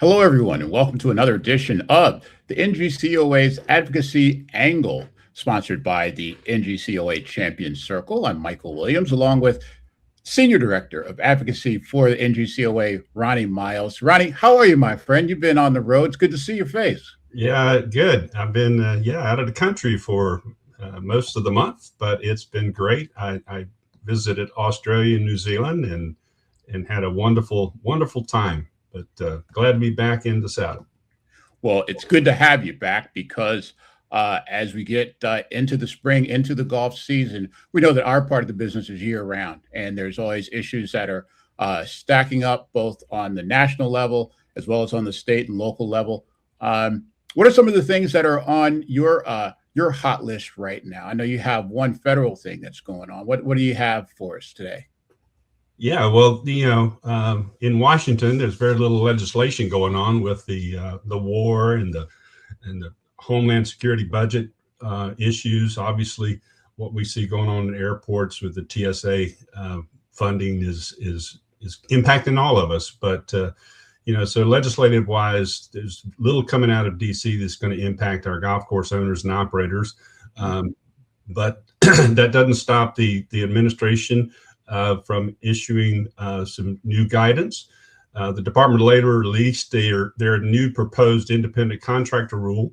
Hello, everyone, and welcome to another edition of the NGCOA's Advocacy Angle, sponsored by the NGCOA Champion Circle. I'm Michael Williams, along with Senior Director of Advocacy for the NGCOA, Ronnie Miles. Ronnie, how are you, my friend? You've been on the road. It's good to see your face. Yeah, good. I've been out of the country for most of the month, but it's been great. I visited Australia and New Zealand and had a wonderful time. But glad to be back in the saddle. Well, it's good to have you back because as we get into the spring, into the golf season, we know that our part of the business is year round, and there's always issues that are stacking up both on the national level as well as on the state and local level. What are some of the things that are on your hot list right now? I know you have one federal thing that's going on. What do you have for us today? Yeah, well, in Washington, there's very little legislation going on with the war and the Homeland Security budget issues. Obviously, what we see going on in airports with the TSA funding is impacting all of us. But so legislative wise, there's little coming out of DC that's going to impact our golf course owners and operators. But that doesn't stop the administration from issuing some new guidance. The Department of Labor released their new proposed independent contractor rule.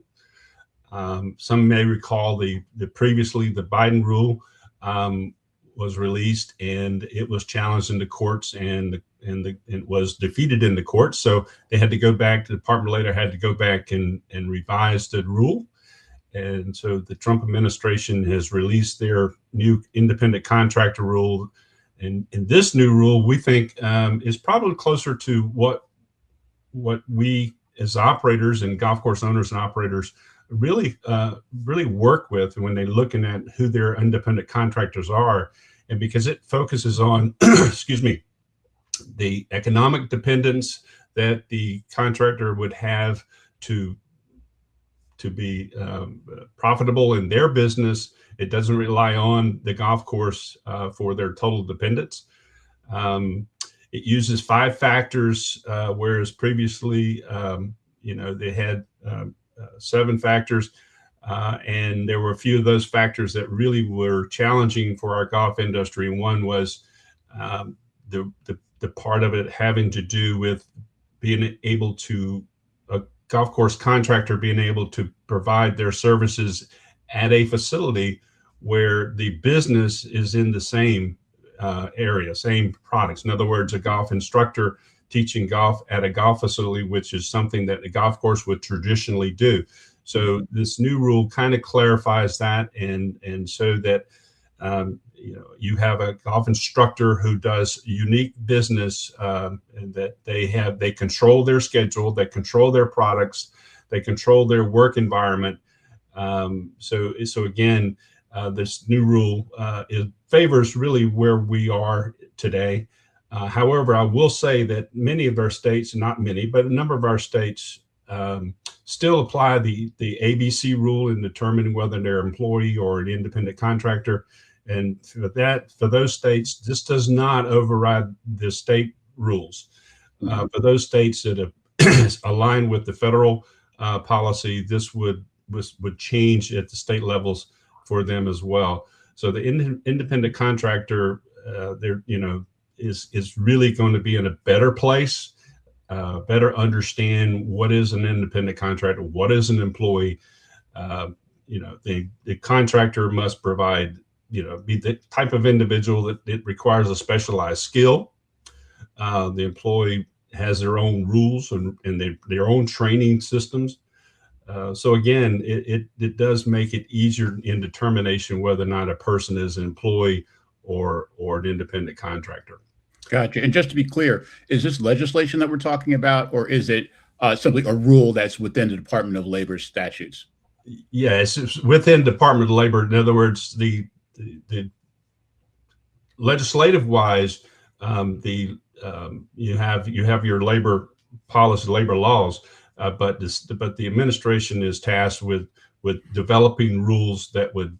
Some may recall the previously the Biden rule was released, and it was challenged in the courts, and it was defeated in the courts. So they had to go back. The Department of Labor had to go back and revise the rule. And so the Trump administration has released their new independent contractor rule. And this new rule, we think, is probably closer to what we as operators and golf course owners and operators really work with when they're looking at who their independent contractors are. And because it focuses on, excuse me, the economic dependence that the contractor would have to be profitable in their business. It doesn't rely on the golf course for their total dependence. It uses 5 factors, whereas previously, they had 7 factors. And there were a few of those factors that really were challenging for our golf industry. One was the part of it having to do with being able to, a golf course contractor being able to provide their services at a facility where the business is in the same area, same products. In other words, a golf instructor teaching golf at a golf facility, which is something that a golf course would traditionally do. So this new rule kind of clarifies that, and so that you have a golf instructor who does unique business, and that they control their schedule, they control their products, they control their work environment. So again, this new rule it favors really where we are today. However, I will say that many of our states, not many, but a number of our states still apply the ABC rule in determining whether they're an employee or an independent contractor. And for those states, this does not override the state rules. For those states that have aligned with the federal policy, this would change at the state levels for them as well. So the independent contractor, is really going to be in a better place, better understand what is an independent contractor, what is an employee. The contractor must provide, be the type of individual that it requires a specialized skill. The employee has their own rules and their own training systems. So again, it does make it easier in determination whether or not a person is an employee or an independent contractor. Gotcha. And just to be clear, is this legislation that we're talking about, or is it simply a rule that's within the Department of Labor statutes? Yeah, it's within Department of Labor. In other words, the legislative wise, you have your labor policy, labor laws, but the administration is tasked with developing rules that would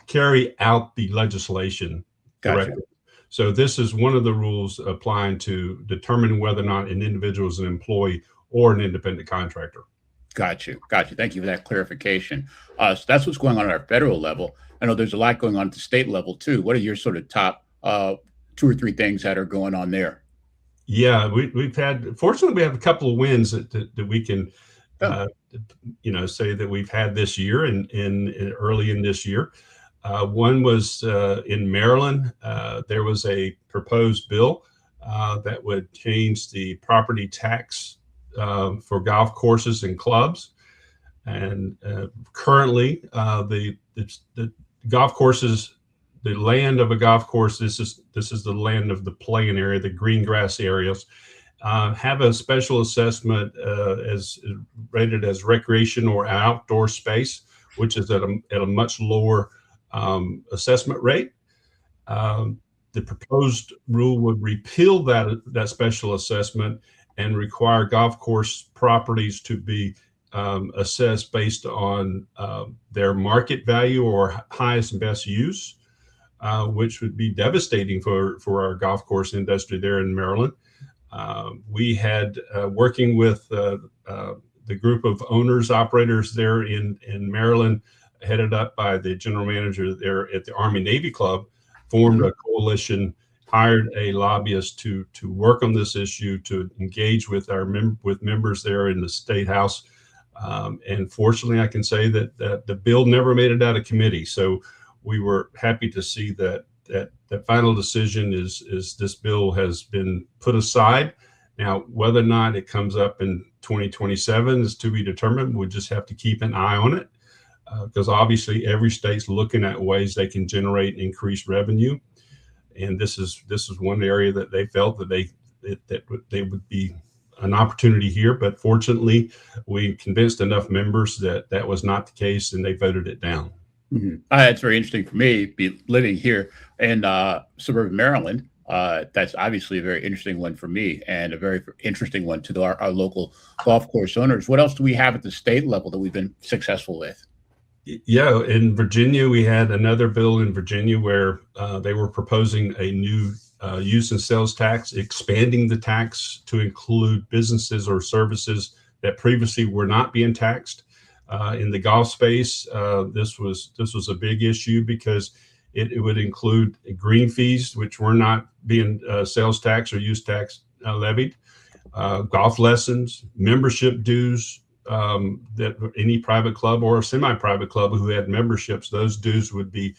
carry out the legislation Gotcha. correctly. So this is one of the rules applying to determine whether or not an individual is an employee or an independent contractor. Got you. Got you. Thank you for that clarification. So that's what's going on at our federal level. I know there's a lot going on at the state level too. What are your sort of top two or three things that are going on there? Yeah, we've had, fortunately, we have a couple of wins that we can, say that we've had this year and in early in this year. One was in Maryland. There was a proposed bill that would change the property tax for golf courses and clubs. And currently, the golf courses, the land of a golf course, this is the land of the playing area, the green grass areas, have a special assessment as rated as recreation or outdoor space, which is at a much lower assessment rate. The proposed rule would repeal that special assessment and require golf course properties to be assessed based on their market value or highest and best use, which would be devastating for our golf course industry there in Maryland. We had working with the group of owners, operators there in Maryland, headed up by the general manager there at the Army Navy Club, formed a coalition, hired a lobbyist to work on this issue, to engage with with members there in the State House. And fortunately, I can say that the bill never made it out of committee. So we were happy to see that the final decision is this bill has been put aside. Now, whether or not it comes up in 2027 is to be determined. We just have to keep an eye on it because obviously every state's looking at ways they can generate increased revenue. And this is one area that they felt that they would be an opportunity here. But fortunately, we convinced enough members that was not the case, and they voted it down. It's very interesting for me, living here in suburban Maryland. That's obviously a very interesting one for me, and a very interesting one to our local golf course owners. What else do we have at the state level that we've been successful with? Yeah, in Virginia, we had another bill in Virginia where they were proposing a new use and sales tax, expanding the tax to include businesses or services that previously were not being taxed. In the golf space, this was a big issue because it would include green fees, which were not being sales tax or use tax levied, golf lessons, membership dues, that any private club or semi-private club who had memberships, those dues would be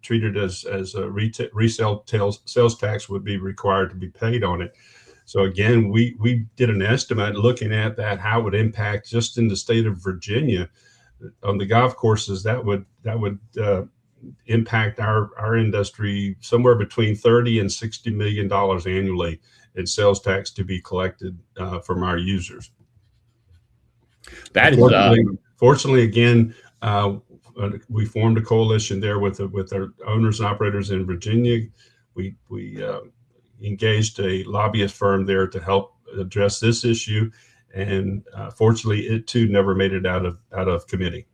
treated as a resale sales tax would be required to be paid on it. So again, we did an estimate looking at that, how it would impact just in the state of Virginia on the golf courses. That would impact our industry somewhere between $30 and $60 million annually in sales tax to be collected from our users. That is fortunately, again, we formed a coalition there with our owners and operators in Virginia. We engaged a lobbyist firm there to help address this issue, and fortunately, it too never made it out of committee.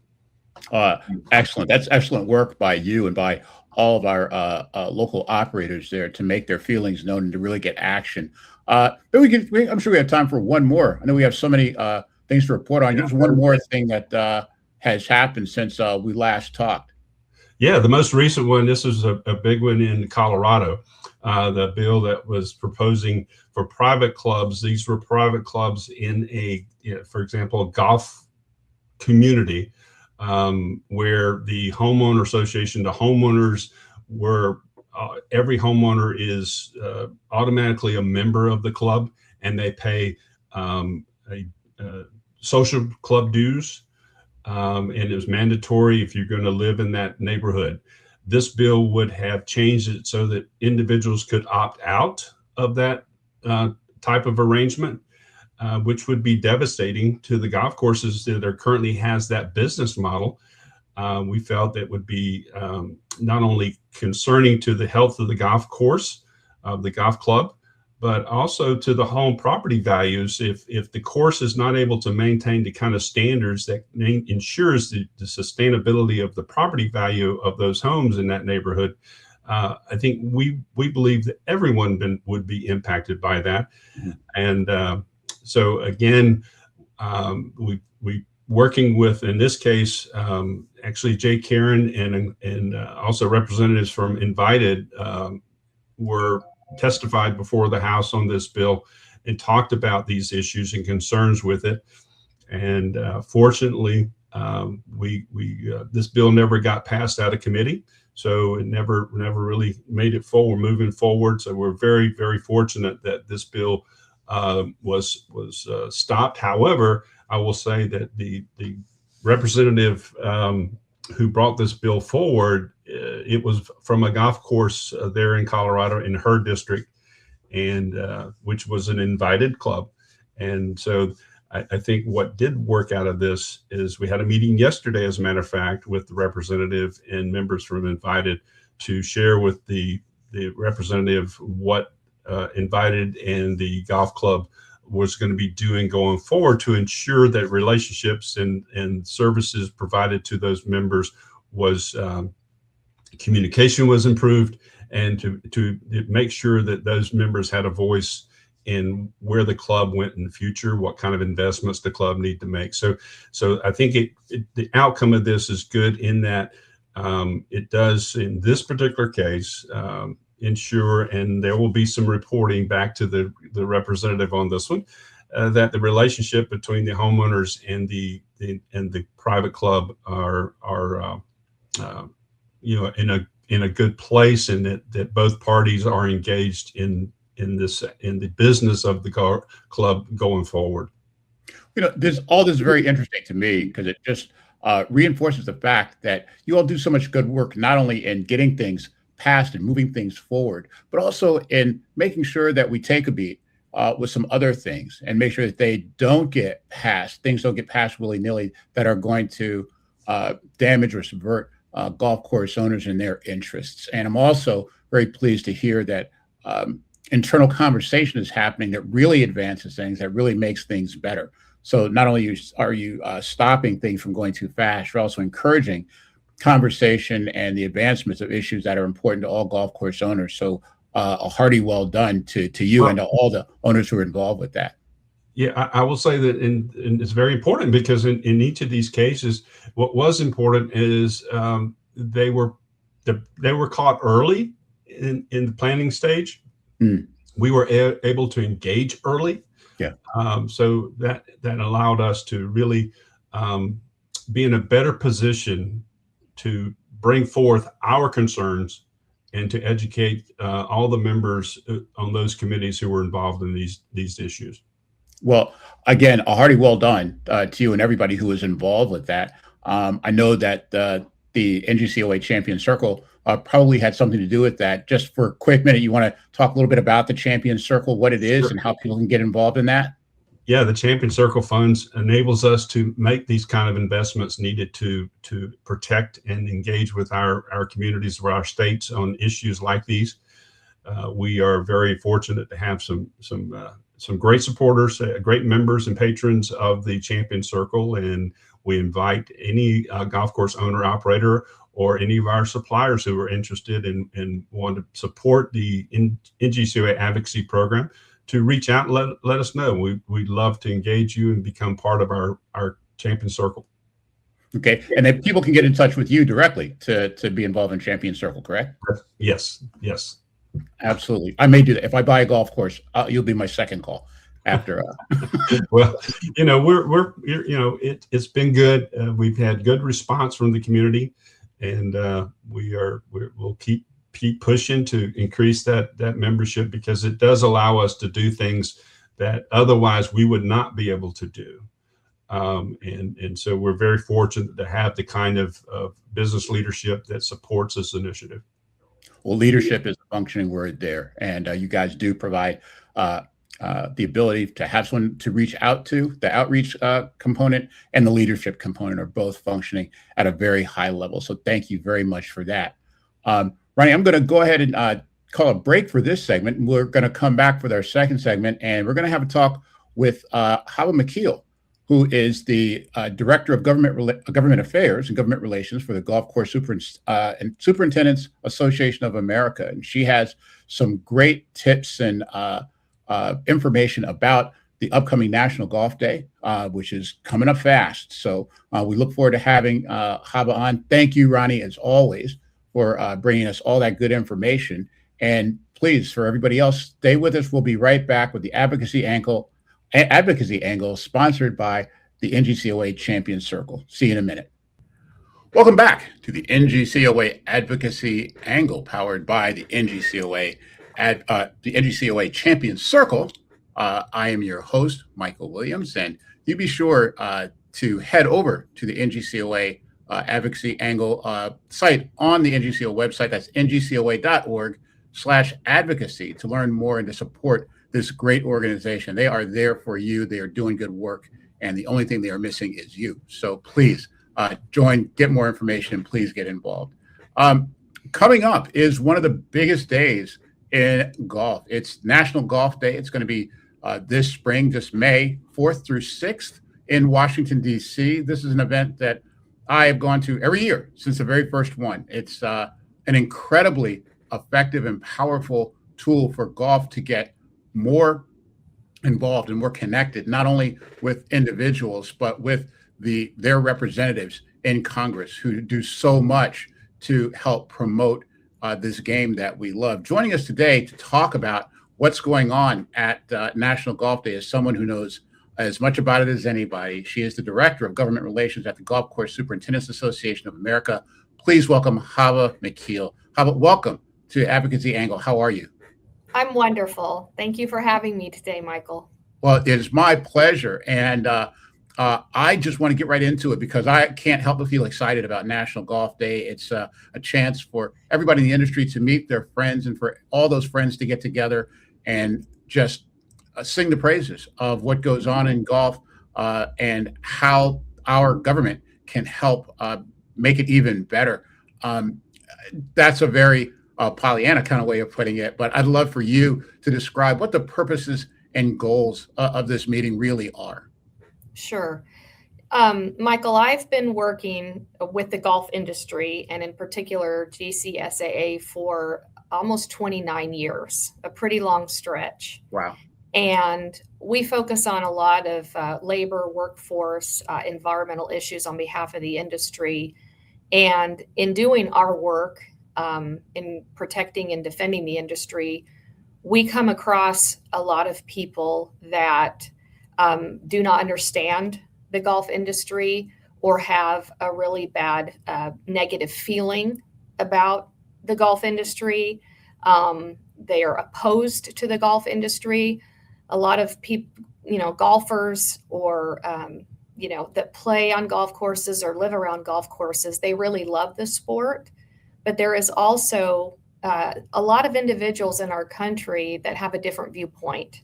Excellent. That's excellent work by you and by all of our local operators there to make their feelings known and to really get action. But I'm sure we have time for one more. I know we have so many things to report on. There's one more thing that has happened since we last talked. Yeah, the most recent one, this was a big one in Colorado. The bill that was proposing for private clubs. These were private clubs in for example, a golf community where the homeowner association, the homeowners were, every homeowner is automatically a member of the club, and they pay social club dues. And it was mandatory if you're going to live in that neighborhood. This bill would have changed it so that individuals could opt out of that type of arrangement, which would be devastating to the golf courses that currently has that business model. We felt that would be not only concerning to the health of the golf course, of the golf club, but also to the home property values. If the course is not able to maintain the kind of standards that ensures the sustainability of the property value of those homes in that neighborhood, I think we believe that everyone would be impacted by that. And so again, we working with, in this case, actually Jay Karen and also representatives from Invited were testified before the House on this bill and talked about these issues and concerns with it. And fortunately, this bill never got passed out of committee, so it never really made it forward, moving forward. So we're very, very fortunate that this bill was stopped. However, I will say that the representative who brought this bill forward, it was from a golf course there in Colorado in her district, and which was an Invited club. And so I think what did work out of this is we had a meeting yesterday, as a matter of fact, with the representative and members from Invited to share with the representative what Invited and the golf club was going to be doing going forward to ensure that relationships and services provided to those members was communication was improved, and to make sure that those members had a voice in where the club went in the future, what kind of investments the club need to make. So I think the outcome of this is good in that it does, in this particular case, ensure, and there will be some reporting back to the representative on this one, that the relationship between the homeowners and the private club are in a good place, and that both parties are engaged in the business of the club going forward. This is very interesting to me because it just reinforces the fact that you all do so much good work, not only in getting things passed and moving things forward, but also in making sure that we take a beat with some other things and make sure that they don't get passed. Things don't get passed willy-nilly that are going to damage or subvert golf course owners and their interests. And I'm also very pleased to hear that internal conversation is happening that really advances things, that really makes things better. So not only are you stopping things from going too fast, you're also encouraging conversation and the advancements of issues that are important to all golf course owners. So a hearty well done to you and to all the owners who are involved with that. Yeah, I will say that it's very important because in each of these cases, what was important is they were caught early in the planning stage. We were able to engage early. Yeah. So that allowed us to really be in a better position to bring forth our concerns and to educate all the members on those committees who were involved in these issues. Well, again, a hearty well done to you and everybody who was involved with that. I know that the NGCOA Champion Circle probably had something to do with that. Just for a quick minute, you want to talk a little bit about the Champion Circle, what it is, Sure. and how people can get involved in that? Yeah, the Champion Circle funds enables us to make these kind of investments needed to protect and engage with our communities or our states on issues like these. We are very fortunate to have some great supporters, great members and patrons of the Champion Circle, and we invite any golf course owner operator or any of our suppliers who are interested and want to support the NGCOA advocacy program to reach out and let us know. We'd love to engage you and become part of our Champion Circle. Okay, and then people can get in touch with you directly to be involved in Champion Circle, correct? Yes. Absolutely. I may do that. If I buy a golf course, you'll be my second call after. Well, it's been good. We've had good response from the community, and we'll keep pushing to increase that membership, because it does allow us to do things that otherwise we would not be able to do. And so we're very fortunate to have the kind of business leadership that supports this initiative. Well, leadership is a functioning word there, and you guys do provide the ability to have someone to reach out to. The outreach component and the leadership component are both functioning at a very high level. So thank you very much for that. Ronnie, I'm going to go ahead and call a break for this segment. We're going to come back with our second segment, and we're going to have a talk with Chava McKeel, who is the Director of Government Affairs and Government Relations for the Golf Course and Superintendents Association of America. And she has some great tips and information about the upcoming National Golf Day, which is coming up fast. So we look forward to having Chava on. Thank you, Ronnie, as always, for bringing us all that good information. And please, for everybody else, stay with us. We'll be right back with the Advocacy Angle, sponsored by the NGCOA Champion Circle. See you in a minute. Welcome back to the NGCOA Advocacy Angle, powered by the NGCOA Champion Circle. I am your host, Michael Williams, and you be sure to head over to the NGCOA Advocacy Angle site on the NGCOA website. That's ngcoa.org/advocacy to learn more and to support this great organization. They are there for you. They are doing good work, and the only thing they are missing is you. So please join, get more information, and please get involved. Coming up is one of the biggest days in golf. It's National Golf Day. It's going to be this spring, just May 4th through 6th in Washington, D.C. This is an event that I have gone to every year since the very first one. It's an incredibly effective and powerful tool for golf to get more involved and more connected, not only with individuals, but with their representatives in Congress who do so much to help promote this game that we love. Joining us today to talk about what's going on at National Golf Day is someone who knows as much about it as anybody. She is the Director of Government Relations at the Golf Course Superintendents Association of America. Please welcome Chava McKeel. Chava, welcome to Advocacy Angle. How are you? I'm wonderful. Thank you for having me today, Michael. Well, it is my pleasure. And I just want to get right into it because I can't help but feel excited about National Golf Day. It's a chance for everybody in the industry to meet their friends and for all those friends to get together and just sing the praises of what goes on in golf and how our government can help make it even better. That's a very Pollyanna kind of way of putting it, but I'd love for you to describe what the purposes and goals of this meeting really are. Sure. Michael, I've been working with the golf industry and in particular GCSAA for almost 29 years, a pretty long stretch. Wow. And we focus on a lot of labor, workforce, environmental issues on behalf of the industry. And in doing our work, in protecting and defending the industry, we come across a lot of people that do not understand the golf industry or have a really bad negative feeling about the golf industry. They are opposed to the golf industry. A lot of people, golfers or, that play on golf courses or live around golf courses, they really love the sport. But there is also a lot of individuals in our country that have a different viewpoint.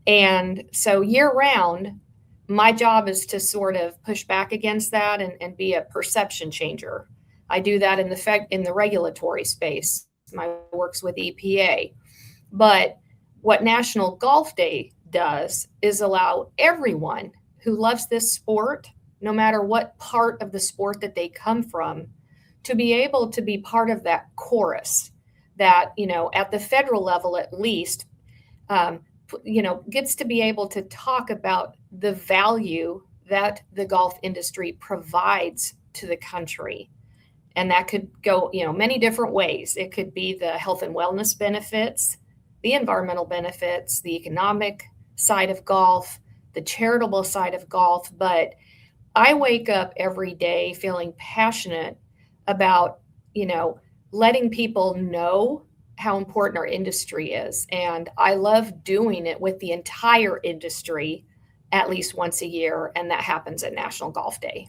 And so year round, my job is to sort of push back against that and be a perception changer. I do that in the regulatory space. My work's with EPA. But what National Golf Day does is allow everyone who loves this sport, no matter what part of the sport that they come from, to be able to be part of that chorus that, at the federal level at least, gets to be able to talk about the value that the golf industry provides to the country. And that could go, many different ways. It could be the health and wellness benefits, the environmental benefits, the economic side of golf, the charitable side of golf. But I wake up every day feeling passionate about, letting people know how important our industry is. And I love doing it with the entire industry at least once a year. And that happens at National Golf Day.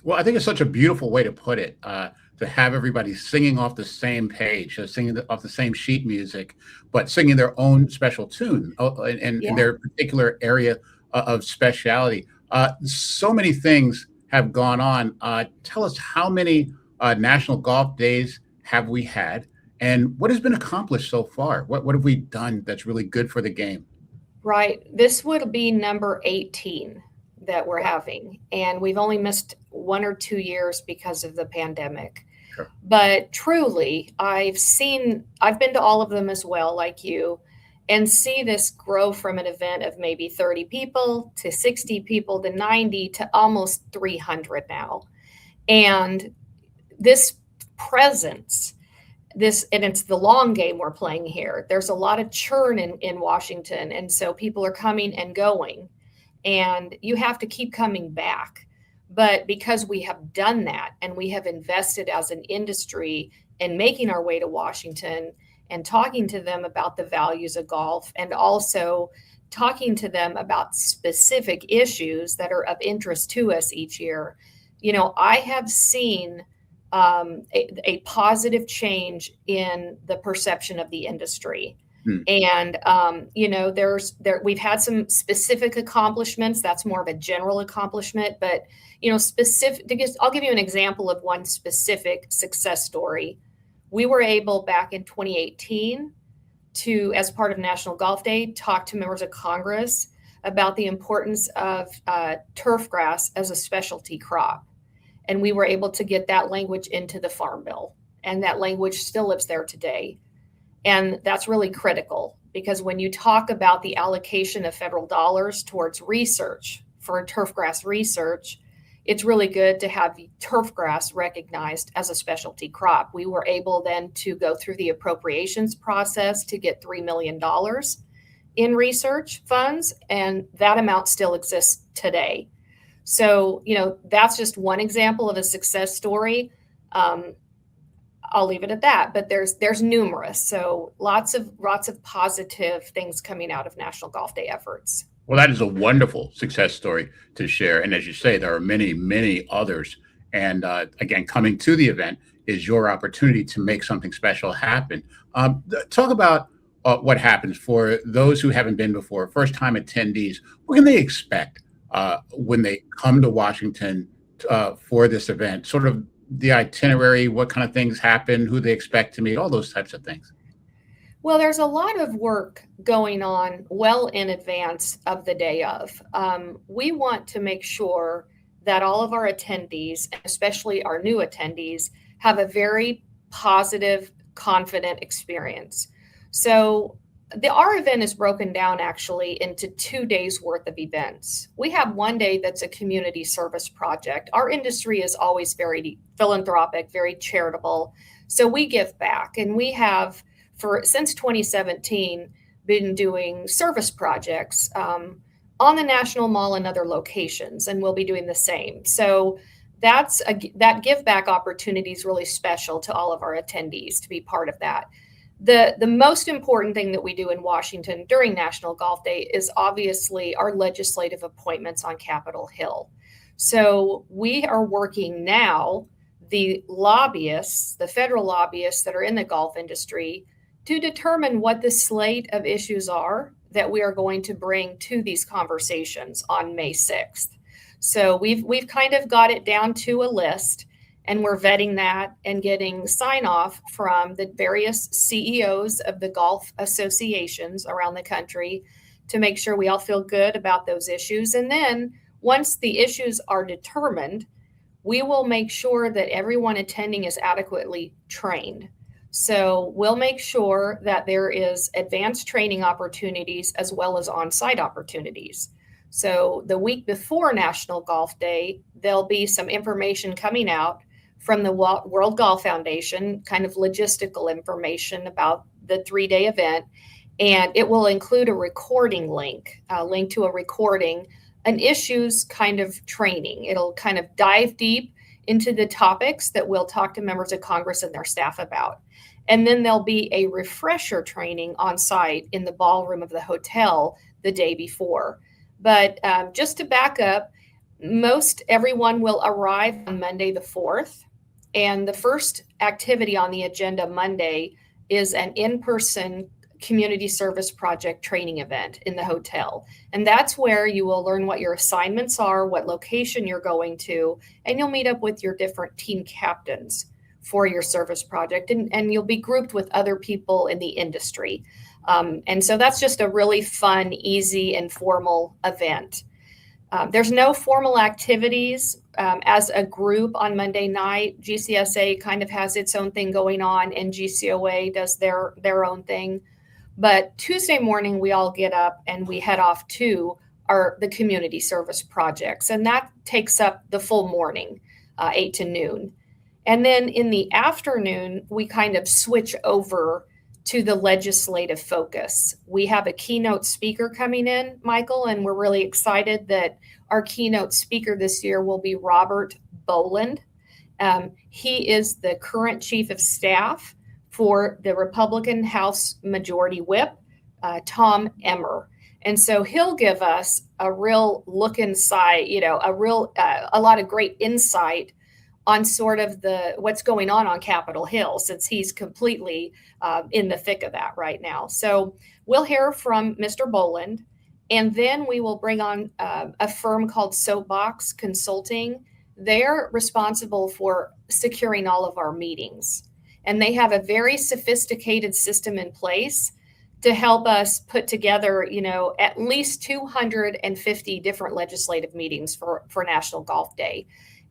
Well, I think it's such a beautiful way to put it, to have everybody singing off the same page, singing off the same sheet music, but singing their own special tune in their particular area of speciality. So many things have gone on. Tell us, how many National Golf Days have we had, and what has been accomplished so far? What have we done that's really good for the game? Right. This would be number 18. that we're having. And we've only missed 1 or 2 years because of the pandemic. Sure. But truly, I've been to all of them as well, like you, and see this grow from an event of maybe 30 people to 60 people to 90 to almost 300 now. And this presence, and it's the long game we're playing here. There's a lot of churn in Washington. And so people are coming and going, and you have to keep coming back. But because we have done that and we have invested as an industry in making our way to Washington and talking to them about the values of golf, and also talking to them about specific issues that are of interest to us each year, I have seen a positive change in the perception of the industry. And, we've had some specific accomplishments. That's more of a general accomplishment, but, I'll give you an example of one specific success story. We were able back in 2018 to, as part of National Golf Day, talk to members of Congress about the importance of turf grass as a specialty crop. And we were able to get that language into the Farm Bill, and that language still lives there today. And that's really critical, because when you talk about the allocation of federal dollars towards research for turf grass research, it's really good to have turf grass recognized as a specialty crop. We were able then to go through the appropriations process to get $3 million in research funds, and that amount still exists today. So, that's just one example of a success story. I'll leave it at that, but there's numerous. So lots of positive things coming out of National Golf Day efforts. Well, that is a wonderful success story to share. And as you say, there are many, many others. And again, coming to the event is your opportunity to make something special happen. Talk about what happens for those who haven't been before, first-time attendees. What can they expect when they come to Washington for this event? Sort of the itinerary, what kind of things happen, who they expect to meet, all those types of things. Well, there's a lot of work going on well in advance of the day of. We want to make sure that all of our attendees, especially our new attendees, have a very positive, confident experience. So our event is broken down actually into 2 days worth of events. We have one day that's a community service project. Our industry is always very philanthropic, very charitable. So we give back, and we have since 2017 been doing service projects on the National Mall and other locations, and we'll be doing the same. So that give back opportunity is really special to all of our attendees to be part of that. The most important thing that we do in Washington during National Golf Day is obviously our legislative appointments on Capitol Hill. So we are working now, the lobbyists, the federal lobbyists that are in the golf industry, to determine what the slate of issues are that we are going to bring to these conversations on May 6th. So we've kind of got it down to a list, and we're vetting that and getting sign off from the various CEOs of the golf associations around the country to make sure we all feel good about those issues. And then once the issues are determined, we will make sure that everyone attending is adequately trained. So we'll make sure that there is advanced training opportunities as well as on-site opportunities. So the week before National Golf Day, there'll be some information coming out from the World Golf Foundation, kind of logistical information about the 3-day event. And it will include a recording link, a link to a recording, an issues kind of training. It'll kind of dive deep into the topics that we'll talk to members of Congress and their staff about. And then there'll be a refresher training on site in the ballroom of the hotel the day before. But just to back up, most everyone will arrive on Monday the 4th. And the first activity on the agenda Monday is an in-person community service project training event in the hotel. And that's where you will learn what your assignments are, what location you're going to, and you'll meet up with your different team captains for your service project. And you'll be grouped with other people in the industry. And so that's just a really fun, easy, informal event. There's no formal activities as a group on Monday night. GCSAA kind of has its own thing going on, and NGCOA does their own thing. But Tuesday morning, we all get up and we head off to the community service projects, and that takes up the full morning, 8 to noon. And then in the afternoon, we kind of switch over to the legislative focus. We have a keynote speaker coming in, Michael, and we're really excited that our keynote speaker this year will be Robert Boland. He is the current chief of staff for the Republican House Majority Whip, Tom Emmer. And so he'll give us a real look inside, a lot of great insight on sort of what's going on Capitol Hill, since he's completely in the thick of that right now. So we'll hear from Mr. Boland, and then we will bring on a firm called Soapbox Consulting. They're responsible for securing all of our meetings, and they have a very sophisticated system in place to help us put together, at least 250 different legislative meetings for National Golf Day.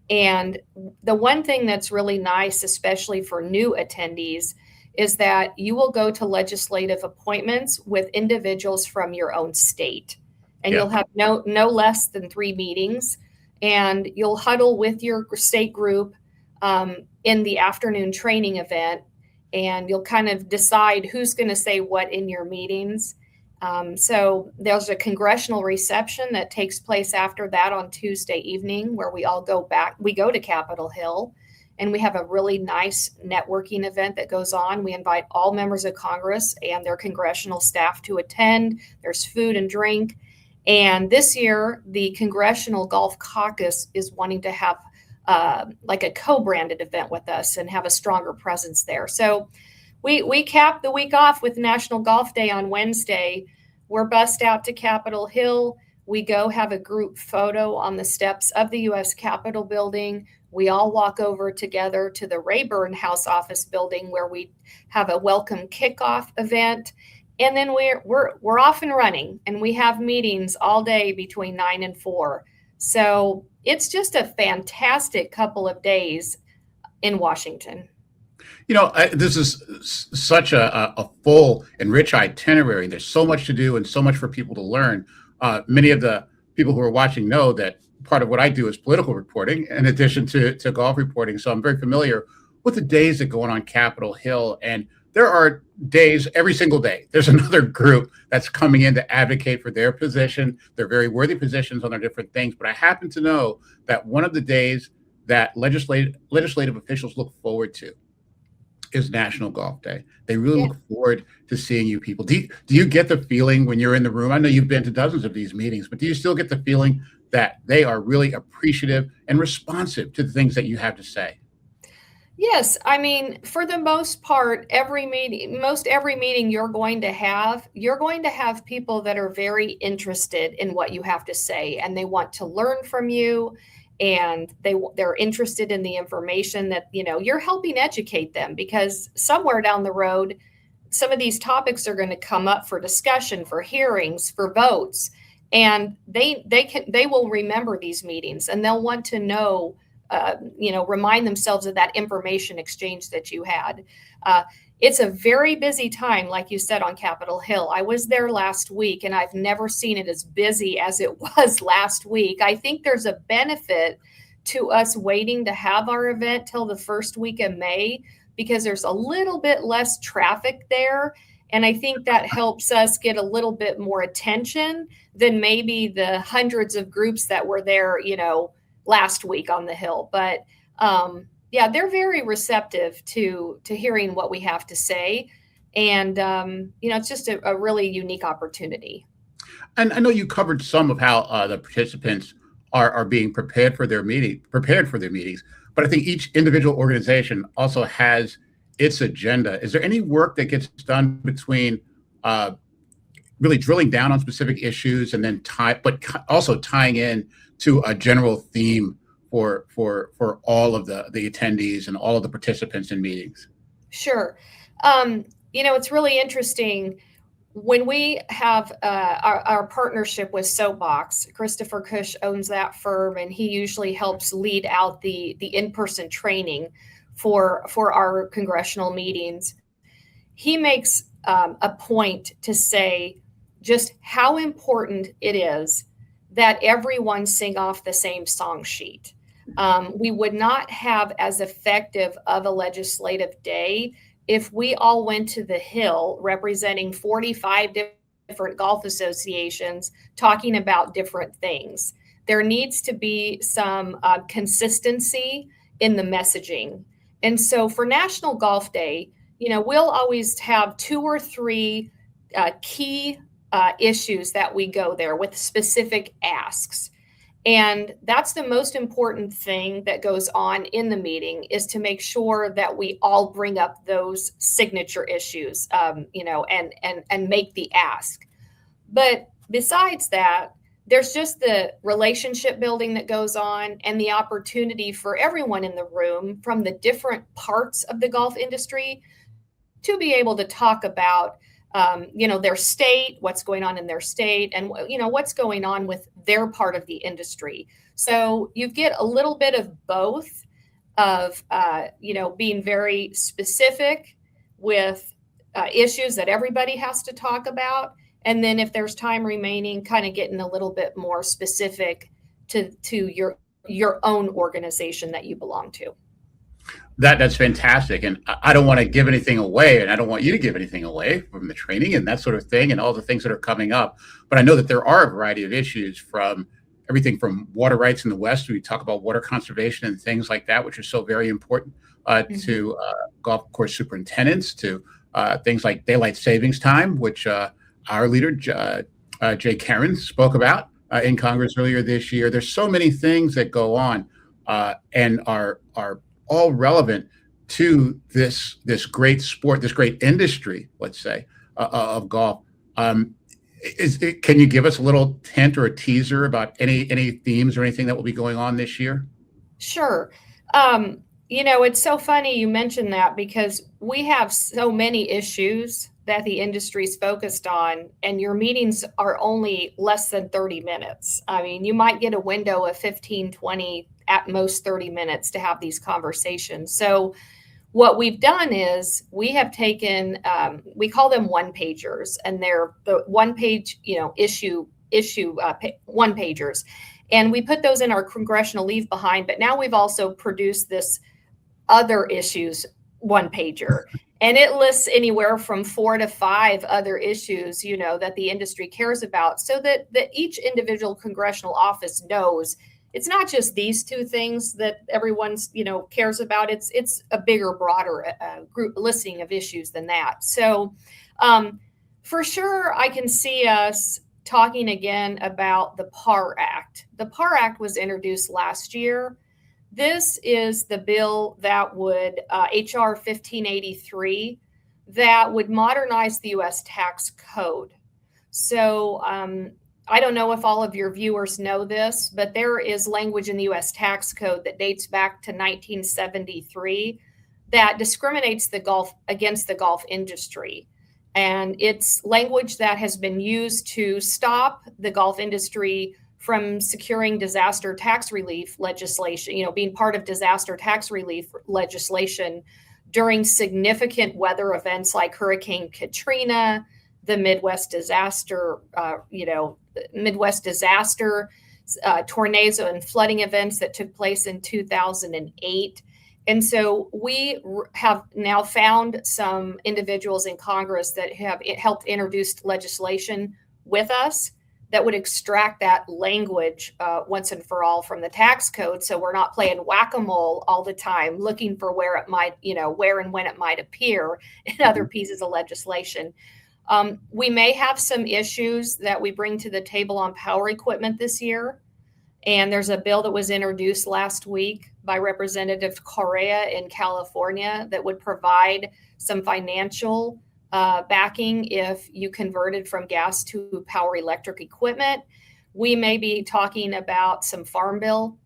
And the one thing that's really nice, especially for new attendees, is that you will go to legislative appointments with individuals from your own state, and you'll have no less than 3 meetings, and you'll huddle with your state group in the afternoon training event, and you'll kind of decide who's going to say what in your meetings. So there's a congressional reception that takes place after that on Tuesday evening, where we all go back. We go to Capitol Hill, and we have a really nice networking event that goes on. We invite all members of Congress and their congressional staff to attend. There's food and drink. And this year, the Congressional Golf Caucus is wanting to have like a co-branded event with us and have a stronger presence there. So we cap the week off with National Golf Day on Wednesday. We're bussed out to Capitol Hill. We go have a group photo on the steps of the U.S. Capitol building. We all walk over together to the Rayburn House Office building, where we have a welcome kickoff event. And then we're off and running, and we have meetings all day between 9 and 4. So it's just a fantastic couple of days in Washington. This is such a full and rich itinerary. There's so much to do and so much for people to learn. Many of the people who are watching know that part of what I do is political reporting in addition to golf reporting. So I'm very familiar with the days that go on Capitol Hill. And there are days, every single day, there's another group that's coming in to advocate for their position. They're very worthy positions on their different things. But I happen to know that one of the days that legislative officials look forward to is National Golf Day. They really look forward to seeing you people. Do you get the feeling when you're in the room? I know you've been to dozens of these meetings, but do you still get the feeling that they are really appreciative and responsive to the things that you have to say? Yes. I mean, for the most part, every meeting you're going to have people that are very interested in what you have to say, and they want to learn from you. And they're interested in the information that, you're helping educate them, because somewhere down the road, some of these topics are going to come up for discussion, for hearings, for votes, and they will remember these meetings, and they'll want to know, remind themselves of that information exchange that you had. It's a very busy time, like you said, on Capitol Hill. I was there last week, and I've never seen it as busy as it was last week. I think there's a benefit to us waiting to have our event till the first week of May, because there's a little bit less traffic there. And I think that helps us get a little bit more attention than maybe the hundreds of groups that were there, last week on the Hill. But they're very receptive to hearing what we have to say. And, it's just a really unique opportunity. And I know you covered some of how the participants are being prepared for their meetings, but I think each individual organization also has its agenda. Is there any work that gets done between really drilling down on specific issues and then also tying in to a general theme for all of the attendees and all of the participants in meetings? Sure. It's really interesting. when we have our partnership with Soapbox, Christopher Cush owns that firm, and he usually helps lead out the in-person training for our congressional meetings. He makes a point to say just how important it is that everyone sing off the same song sheet. We would not have as effective of a legislative day if we all went to the Hill representing 45 different golf associations talking about different things. There needs to be some consistency in the messaging. And so for National Golf Day, we'll always have 2 or 3 key issues that we go there with specific asks. And that's the most important thing that goes on in the meeting, is to make sure that we all bring up those signature issues, and make the ask. But besides that, there's just the relationship building that goes on, and the opportunity for everyone in the room from the different parts of the golf industry to be able to talk about their state, what's going on in their state, and what's going on with their part of the industry. So you get a little bit of both of being very specific with issues that everybody has to talk about, and then if there's time remaining, kind of getting a little bit more specific to your own organization that you belong to. That's fantastic. And I don't want to give anything away, and I don't want you to give anything away from the training and that sort of thing and all the things that are coming up. But I know that there are a variety of issues, from everything from water rights in the West. We talk about water conservation and things like that, which are so very important to golf course superintendents, to things like daylight savings time, which our leader, Jay Karen, spoke about in Congress earlier this year. There's so many things that go on and are all relevant to this great sport, this great industry, let's say, of golf. Can you give us a little hint or a teaser about any themes or anything that will be going on this year? Sure. It's so funny you mentioned that, because we have so many issues that the industry's focused on, and your meetings are only less than 30 minutes. I mean, you might get a window of 15, 20, at most 30 minutes to have these conversations. So what we've done is we have taken, we call them one-pagers, and they're the one-page, issue one-pagers. And we put those in our congressional leave behind, but now we've also produced this other issues one-pager. And it lists anywhere from 4 to 5 other issues, that the industry cares about, so that each individual congressional office knows it's not just these 2 things that everyone's, cares about. It's a bigger, broader group listing of issues than that. So for sure, I can see us talking again about the PAR Act. The PAR Act was introduced last year. This is the bill that would, HR 1583, that would modernize the U.S. tax code. So I don't know if all of your viewers know this, but there is language in the U.S. tax code that dates back to 1973 that discriminates against the golf industry. And it's language that has been used to stop the golf industry from securing disaster tax relief legislation, being part of disaster tax relief legislation during significant weather events like Hurricane Katrina, the Midwest disaster, tornadoes and flooding events that took place in 2008. And so we have now found some individuals in Congress that have helped introduce legislation with us that would extract that language once and for all from the tax code. So we're not playing whack-a-mole all the time, looking for where it might, where and when it might appear in other pieces of legislation. We may have some issues that we bring to the table on power equipment this year. And there's a bill that was introduced last week by Representative Correa in California that would provide some financial backing if you converted from gas to power electric equipment. We may be talking about some farm bill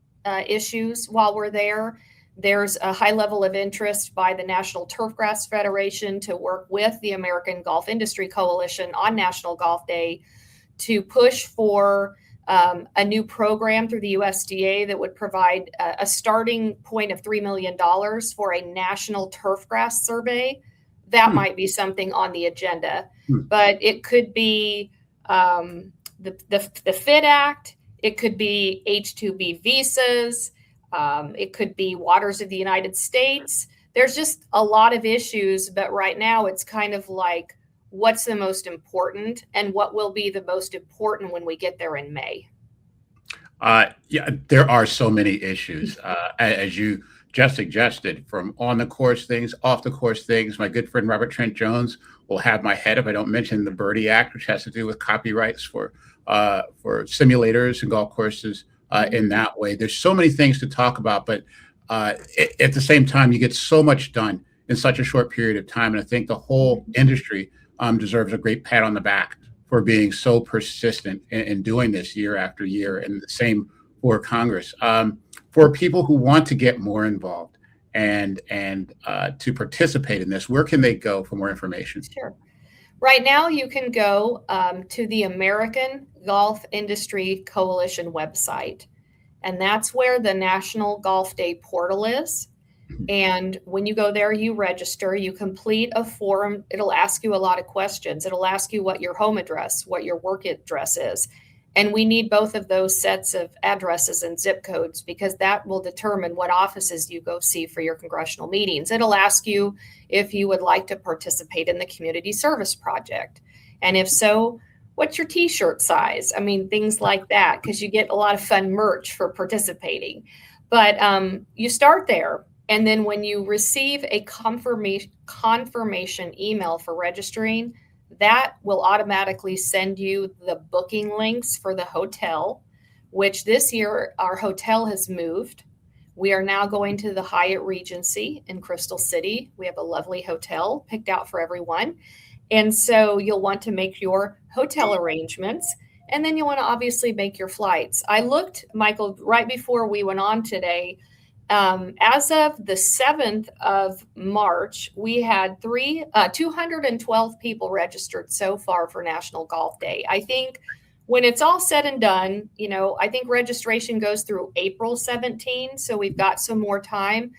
issues while we're there. There's a high level of interest by the National Turfgrass Federation to work with the American Golf Industry Coalition on National Golf Day to push for a new program through the USDA that would provide a starting point of $3 million for a national turfgrass survey. That might be something on the agenda, but it could be the FIT Act. It could be H-2B visas. It could be waters of the United States. There's just a lot of issues, but right now it's kind of like, what's the most important and what will be the most important when we get there in May? Yeah, there are so many issues, as you just suggested, from on the course things, off the course things. My good friend Robert Trent Jones will have my head if I don't mention the Birdie Act, which has to do with copyrights for simulators and golf courses in that way. There's so many things to talk about, but at the same time, you get so much done in such a short period of time. And I think the whole industry deserves a great pat on the back for being so persistent in doing this year after year, and the same for Congress. For people who want to get more involved and to participate in this, where can they go for more information? Sure. Right now, you can go to the American Golf Industry Coalition website, and that's where the National Golf Day portal is. And when you go there, you register, you complete a form. It'll ask you a lot of questions. It'll ask you what your home address, what your work address is. And we need both of those sets of addresses and zip codes because that will determine what offices you go see for your congressional meetings. It'll ask you if you would like to participate in the community service project. And if so, what's your t-shirt size? I mean, things like that, because you get a lot of fun merch for participating. But you start there. And then when you receive a confirmation email for registering, that will automatically send you the booking links for the hotel, which this year our hotel has moved. We are now going to the Hyatt Regency in Crystal City. We have a lovely hotel picked out for everyone. And so you'll want to make your hotel arrangements. And then you want to obviously make your flights. I looked, Michael, right before we went on today. As of the 7th of March, we had 212 people registered so far for National Golf Day. I think when it's all said and done, I think registration goes through April 17. So we've got some more time.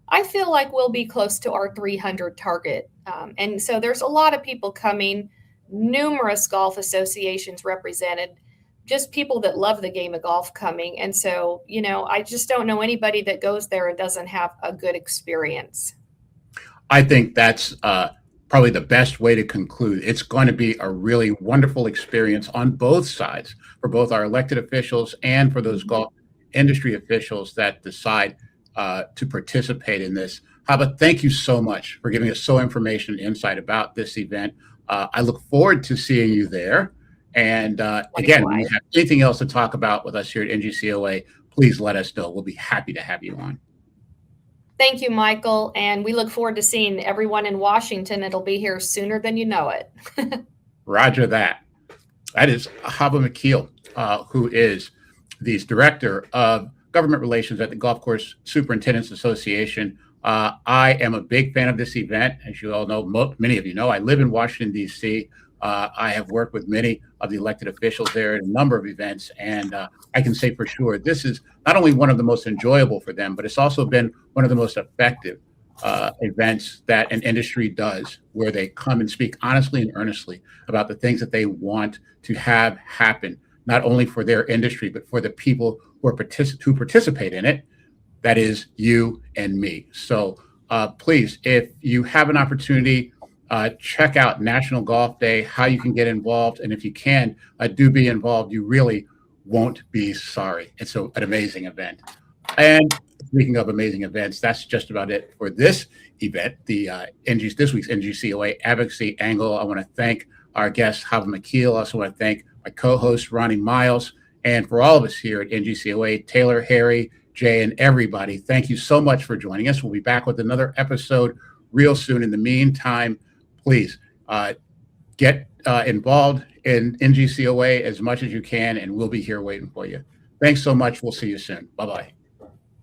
I feel like we'll be close to our 300 target. And so there's a lot of people coming, numerous golf associations represented, just people that love the game of golf coming. And so, I just don't know anybody that goes there and doesn't have a good experience. I think that's probably the best way to conclude. It's going to be a really wonderful experience on both sides, for both our elected officials and for those golf industry officials that decide to participate in this. Hava, thank you so much for giving us so information and insight about this event. I look forward to seeing you there. And again, when you have anything else to talk about with us here at NGCOA, please let us know. We'll be happy to have you on. Thank you, Michael. And we look forward to seeing everyone in Washington. It'll be here sooner than you know it. Roger that. That is Chava McKeel, who is the Director of Government Relations at the Golf Course Superintendents Association. I am a big fan of this event. As you all know, many of you know, I live in Washington, D.C. I have worked with many of the elected officials there at a number of events, and I can say for sure this is not only one of the most enjoyable for them, but it's also been one of the most effective events that an industry does, where they come and speak honestly and earnestly about the things that they want to have happen, not only for their industry, but for the people who participate in it. That is you and me. So please, if you have an opportunity, check out National Golf Day, how you can get involved. And if you can, do be involved. You really won't be sorry. It's an amazing event. And speaking of amazing events, that's just about it for this event, this week's NGCOA Advocacy Angle. I want to thank our guest, Chava McKeel. I also want to thank my co-host, Ronnie Miles. And for all of us here at NGCOA, Taylor, Harry, Jay, and everybody, thank you so much for joining us. We'll be back with another episode real soon. In the meantime, please get involved in NGCOA as much as you can, and we'll be here waiting for you. Thanks so much. We'll see you soon. Bye-bye.